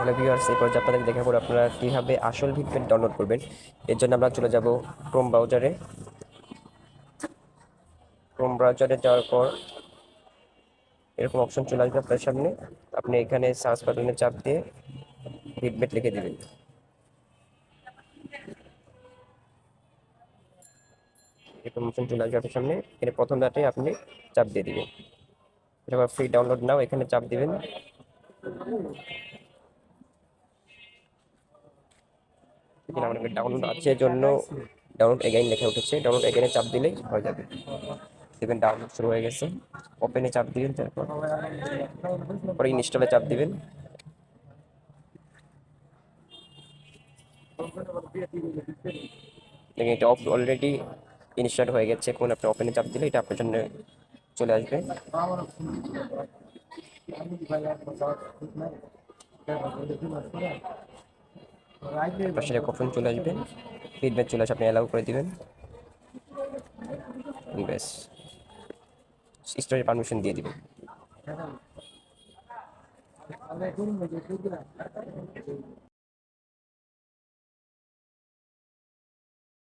Hello viewers, এই পর্যায়ে আপনাদের দেখাবো আপনারা কীভাবে আসল ভিপেন ডাউনলোড করবেন। এর জন্য আমরা চলে যাব ক্রোম ব্রাউজারে। ক্রোম ব্রাউজারে যাওয়ার পর এরকম অপশন চলে আসবে আপনার সামনে। আপনি এখানে সার্চ বাটনে চাপ দিয়ে ভিটবেট লিখে দেবেন। এরকম অপশন চলে আসবে আপনার সামনে। এখানে প্রথম ডাটায় আপনি চাপ দিয়ে দিবেন। এটা ফ্রি ডাউনলোড নাও, এখানে চাপ দিবেন। এখানে আমাদের ডাউনলোড আছে জন্য ডাউনলোড এগেইন লেখা উঠেছে, ডাউনলোড এগেইনে চাপ দিলেই হয়ে যাবে। দেখবেন ডাউনলোড শুরু হয়ে গেছে। ওপেনে চাপ দিবেন, তারপর ইনস্টলে চাপ দিবেন। দেখেন এটা অলরেডি ইনস্টল হয়ে গেছে। এখন আপনি ওপেনে চাপ দিলে এটা আপনার জন্য চলে আসবে। পাশে অপশন চলে আসবে, ফিডব্যাক চলে আসে, আপনি অ্যালাউ করে দিবেন। ব্যাস, স্টোরেজ পারমিশন দিয়ে দিবেন।